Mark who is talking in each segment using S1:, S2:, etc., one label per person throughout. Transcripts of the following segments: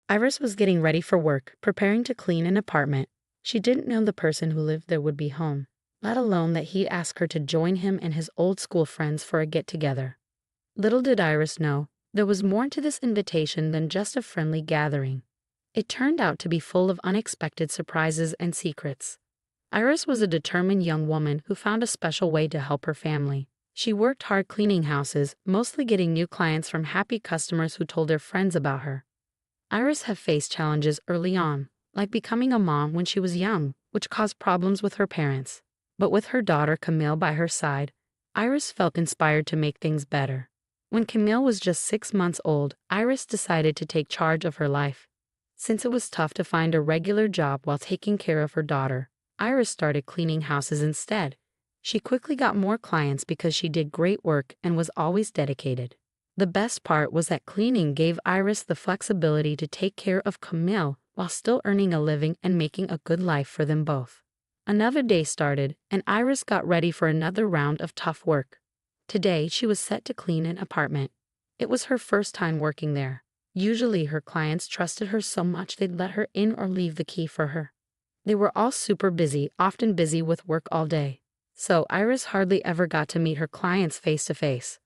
S1: Iris was getting ready for work, preparing to clean an apartment. She didn't know the person who lived there would be home, let alone that he'd ask her to join him and his old school friends for a get-together. Little did Iris know, there was more to this invitation than just a friendly gathering. It turned out to be full of unexpected surprises and secrets. Iris was a determined young woman who found a special way to help her family. She worked hard cleaning houses, mostly getting new clients from happy customers who told their friends about her. Iris had faced challenges early on, like becoming a mom when she was young, which caused problems with her parents. But with her daughter Camille by her side, Iris felt inspired to make things better. When Camille was just 6 months old, Iris decided to take charge of her life. Since it was tough to find a regular job while taking care of her daughter, Iris started cleaning houses instead. She quickly got more clients because she did great work and was always dedicated. The best part was that cleaning gave Iris the flexibility to take care of Camille while still earning a living and making a good life for them both. Another day started, and Iris got ready for another round of tough work. Today, she was set to clean an apartment. It was her first time working there. Usually, her clients trusted her so much they'd let her in or leave the key for her. They were all super busy, often busy with work all day. So Iris hardly ever got to meet her clients face to face.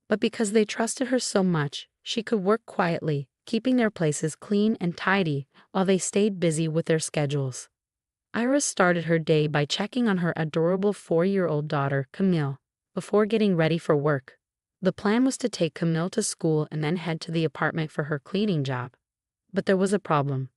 S1: But because they trusted her so much, she could work quietly, keeping their places clean and tidy while they stayed busy with their schedules. Iris started her day by checking on her adorable 4-year-old daughter, Camille, before getting ready for work. The plan was to take Camille to school and then head to the apartment for her cleaning job. But there was a problem.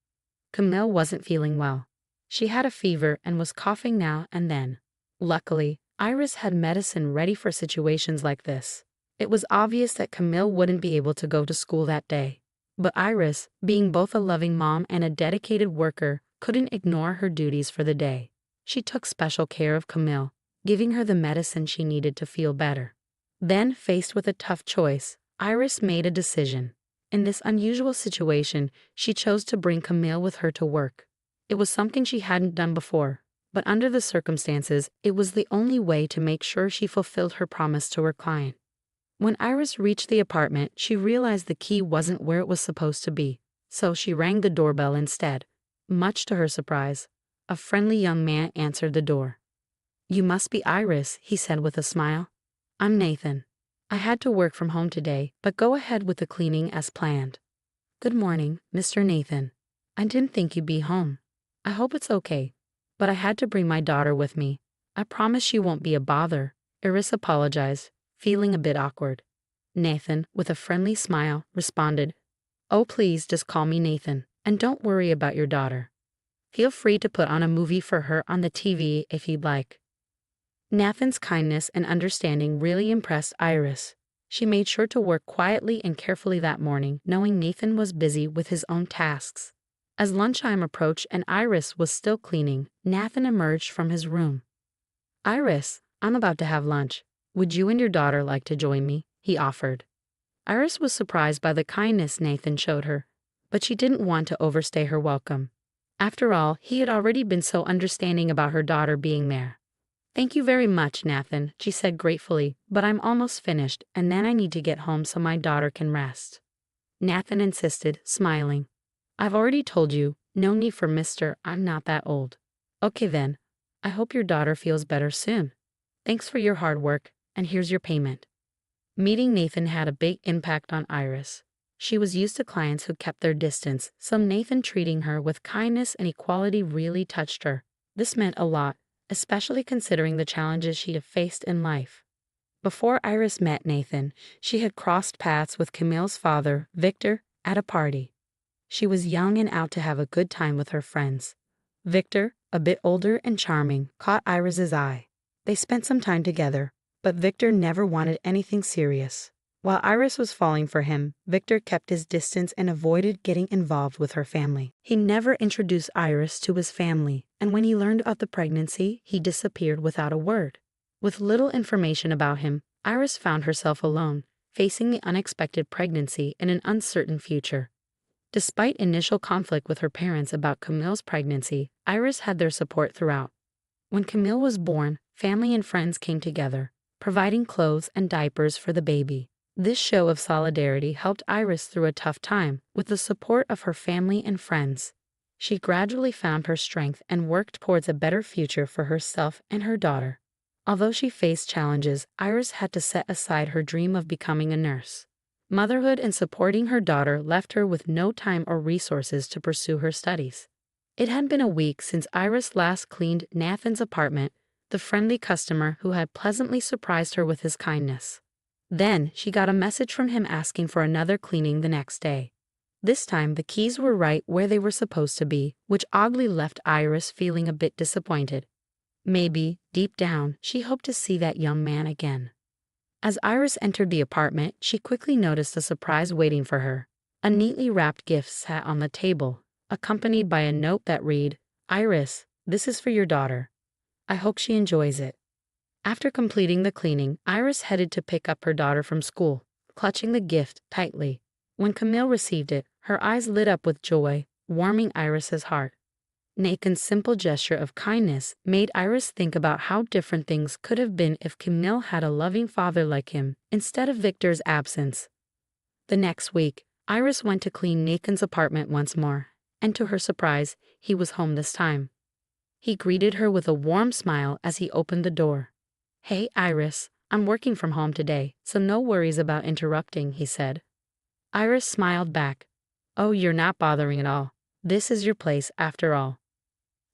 S1: Camille wasn't feeling well. She had a fever and was coughing now and then. Luckily, Iris had medicine ready for situations like this. It was obvious that Camille wouldn't be able to go to school that day. But Iris, being both a loving mom and a dedicated worker, couldn't ignore her duties for the day. She took special care of Camille, giving her the medicine she needed to feel better. Then, faced with a tough choice, Iris made a decision. In this unusual situation, she chose to bring Camille with her to work. It was something she hadn't done before, but under the circumstances, it was the only way to make sure she fulfilled her promise to her client. When Iris reached the apartment, she realized the key wasn't where it was supposed to be, so she rang the doorbell instead. Much to her surprise, a friendly young man answered the door. "You must be Iris," he said with a smile. "I'm Nathan. I had to work from home today, but go ahead with the cleaning as planned." "Good morning, Mr. Nathan. I didn't think you'd be home. I hope it's okay, but I had to bring my daughter with me. I promise she won't be a bother," Iris apologized, feeling a bit awkward. Nathan, with a friendly smile, responded, "Oh, please just call me Nathan, and don't worry about your daughter. Feel free to put on a movie for her on the TV if you'd like." Nathan's kindness and understanding really impressed Iris. She made sure to work quietly and carefully that morning, knowing Nathan was busy with his own tasks. As lunchtime approached and Iris was still cleaning, Nathan emerged from his room. "Iris, I'm about to have lunch. Would you and your daughter like to join me?" he offered. Iris was surprised by the kindness Nathan showed her, but she didn't want to overstay her welcome. After all, he had already been so understanding about her daughter being there. "Thank you very much, Nathan," she said gratefully, "but I'm almost finished, and then I need to get home so my daughter can rest." Nathan insisted, smiling. "I've already told you, no need for Mr. I'm not that old." "Okay then. I hope your daughter feels better soon. Thanks for your hard work, and here's your payment." Meeting Nathan had a big impact on Iris. She was used to clients who kept their distance, so Nathan treating her with kindness and equality really touched her. This meant a lot, especially considering the challenges she had faced in life. Before Iris met Nathan, she had crossed paths with Camille's father, Victor, at a party. She was young and out to have a good time with her friends. Victor, a bit older and charming, caught Iris's eye. They spent some time together, but Victor never wanted anything serious. While Iris was falling for him, Victor kept his distance and avoided getting involved with her family. He never introduced Iris to his family, and when he learned about the pregnancy, he disappeared without a word. With little information about him, Iris found herself alone, facing the unexpected pregnancy and an uncertain future. Despite initial conflict with her parents about Camille's pregnancy, Iris had their support throughout. When Camille was born, family and friends came together, providing clothes and diapers for the baby. This show of solidarity helped Iris through a tough time with the support of her family and friends. She gradually found her strength and worked towards a better future for herself and her daughter. Although she faced challenges, Iris had to set aside her dream of becoming a nurse. Motherhood and supporting her daughter left her with no time or resources to pursue her studies. It had been a week since Iris last cleaned Nathan's apartment, the friendly customer who had pleasantly surprised her with his kindness. Then she got a message from him asking for another cleaning the next day. This time the keys were right where they were supposed to be, which oddly left Iris feeling a bit disappointed. Maybe, deep down, she hoped to see that young man again. As Iris entered the apartment, she quickly noticed a surprise waiting for her. A neatly wrapped gift sat on the table, accompanied by a note that read, "Iris, this is for your daughter. I hope she enjoys it." After completing the cleaning, Iris headed to pick up her daughter from school, clutching the gift tightly. When Camille received it, her eyes lit up with joy, warming Iris's heart. Nathan's simple gesture of kindness made Iris think about how different things could have been if Camille had a loving father like him, instead of Victor's absence. The next week, Iris went to clean Nathan's apartment once more, and to her surprise, he was home this time. He greeted her with a warm smile as he opened the door. "Hey, Iris, I'm working from home today, so no worries about interrupting," he said. Iris smiled back. "Oh, you're not bothering at all. This is your place after all."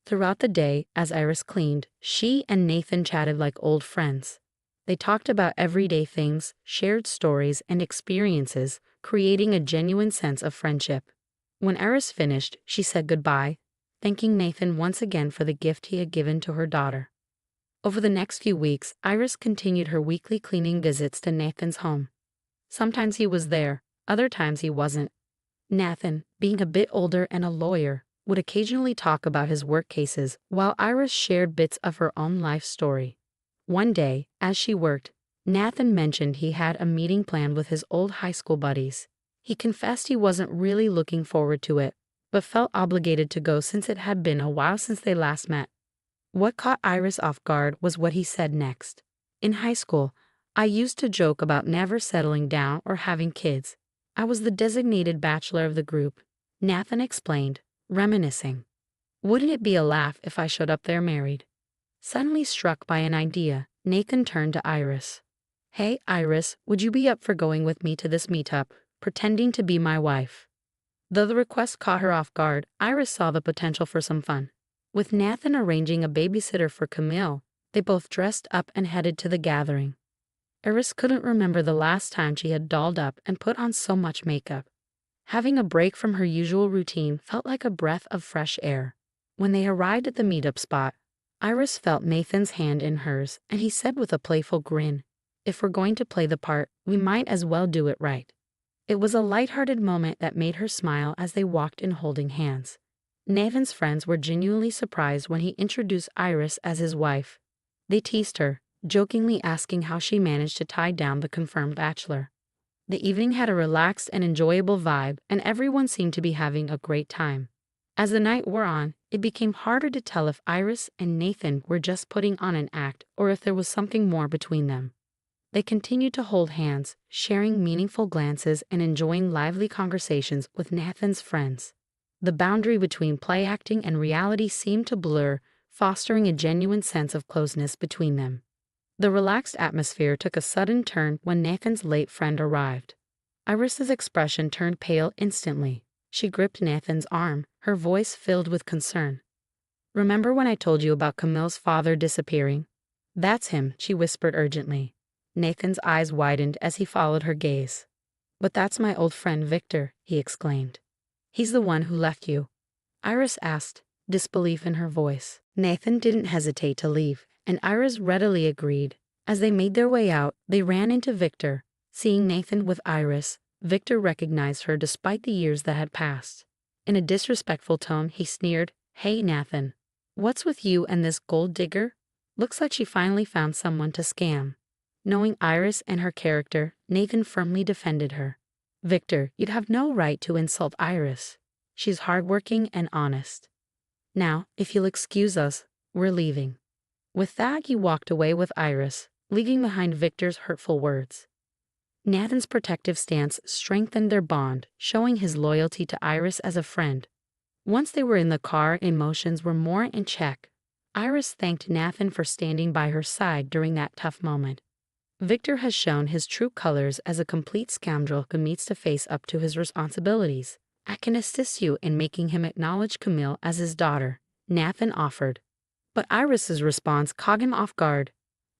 S1: Throughout the day, as Iris cleaned, she and Nathan chatted like old friends. They talked about everyday things, shared stories and experiences, creating a genuine sense of friendship. When Iris finished, she said goodbye, thanking Nathan once again for the gift he had given to her daughter. Over the next few weeks, Iris continued her weekly cleaning visits to Nathan's home. Sometimes he was there, other times he wasn't. Nathan, being a bit older and a lawyer, would occasionally talk about his work cases while Iris shared bits of her own life story. One day, as she worked, Nathan mentioned he had a meeting planned with his old high school buddies. He confessed he wasn't really looking forward to it, but felt obligated to go since it had been a while since they last met. What caught Iris off guard was what he said next. "In high school, I used to joke about never settling down or having kids. I was the designated bachelor of the group," Nathan explained, reminiscing. "Wouldn't it be a laugh if I showed up there married?" Suddenly struck by an idea, Nathan turned to Iris. "Hey, Iris, would you be up for going with me to this meetup, pretending to be my wife?" Though the request caught her off guard, Iris saw the potential for some fun. With Nathan arranging a babysitter for Camille, they both dressed up and headed to the gathering. Iris couldn't remember the last time she had dolled up and put on so much makeup. Having a break from her usual routine felt like a breath of fresh air. When they arrived at the meetup spot, Iris felt Nathan's hand in hers, and he said with a playful grin, "If we're going to play the part, we might as well do it right." It was a lighthearted moment that made her smile as they walked in holding hands. Nathan's friends were genuinely surprised when he introduced Iris as his wife. They teased her, jokingly asking how she managed to tie down the confirmed bachelor. The evening had a relaxed and enjoyable vibe, and everyone seemed to be having a great time. As the night wore on, it became harder to tell if Iris and Nathan were just putting on an act or if there was something more between them. They continued to hold hands, sharing meaningful glances and enjoying lively conversations with Nathan's friends. The boundary between play acting and reality seemed to blur, fostering a genuine sense of closeness between them. The relaxed atmosphere took a sudden turn when Nathan's late friend arrived. Iris's expression turned pale instantly. She gripped Nathan's arm, her voice filled with concern. "Remember when I told you about Camille's father disappearing?" "That's him," she whispered urgently. Nathan's eyes widened as he followed her gaze. "But that's my old friend Victor," he exclaimed. "He's the one who left you?" Iris asked, disbelief in her voice. Nathan didn't hesitate to leave, and Iris readily agreed. As they made their way out, they ran into Victor. Seeing Nathan with Iris, Victor recognized her despite the years that had passed. In a disrespectful tone, he sneered, "Hey, Nathan. What's with you and this gold digger? Looks like she finally found someone to scam." Knowing Iris and her character, Nathan firmly defended her. "Victor, you'd have no right to insult Iris. She's hardworking and honest. Now, if you'll excuse us, we're leaving." With that, he walked away with Iris, leaving behind Victor's hurtful words. Nathan's protective stance strengthened their bond, showing his loyalty to Iris as a friend. Once they were in the car, emotions were more in check. Iris thanked Nathan for standing by her side during that tough moment. Victor has shown his true colors as a complete scoundrel who needs to face up to his responsibilities. I can assist you in making him acknowledge Camille as his daughter, Nathan offered. But Iris's response caught him off guard.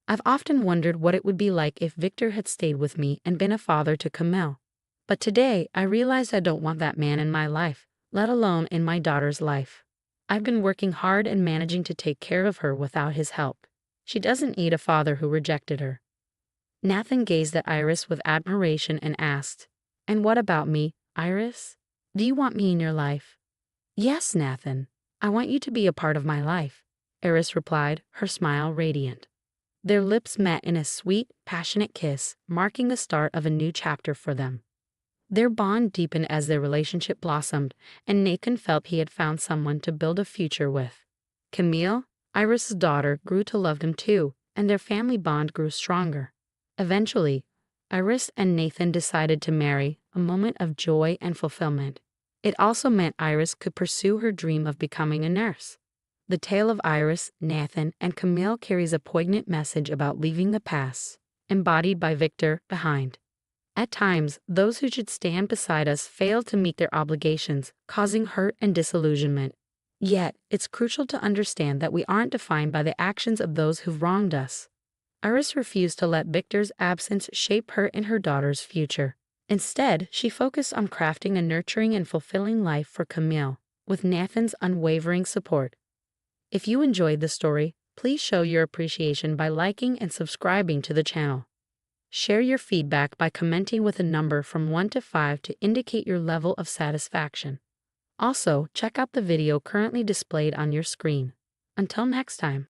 S1: I've often wondered what it would be like if Victor had stayed with me and been a father to Camille. But today, I realize I don't want that man in my life, let alone in my daughter's life. I've been working hard and managing to take care of her without his help. She doesn't need a father who rejected her. Nathan gazed at Iris with admiration and asked, "And what about me, Iris? Do you want me in your life?" "Yes, Nathan. I want you to be a part of my life," Iris replied, her smile radiant. Their lips met in a sweet, passionate kiss, marking the start of a new chapter for them. Their bond deepened as their relationship blossomed, and Nathan felt he had found someone to build a future with. Camille, Iris's daughter, grew to love them too, and their family bond grew stronger. Eventually, Iris and Nathan decided to marry, a moment of joy and fulfillment. It also meant Iris could pursue her dream of becoming a nurse. The tale of Iris, Nathan, and Camille carries a poignant message about leaving the past, embodied by Victor, behind. At times, those who should stand beside us fail to meet their obligations, causing hurt and disillusionment. Yet, it's crucial to understand that we aren't defined by the actions of those who've wronged us. Iris refused to let Victor's absence shape her and her daughter's future. Instead, she focused on crafting a nurturing and fulfilling life for Camille, with Nathan's unwavering support. If you enjoyed the story, please show your appreciation by liking and subscribing to the channel. Share your feedback by commenting with a number from 1 to 5 to indicate your level of satisfaction. Also, check out the video currently displayed on your screen. Until next time.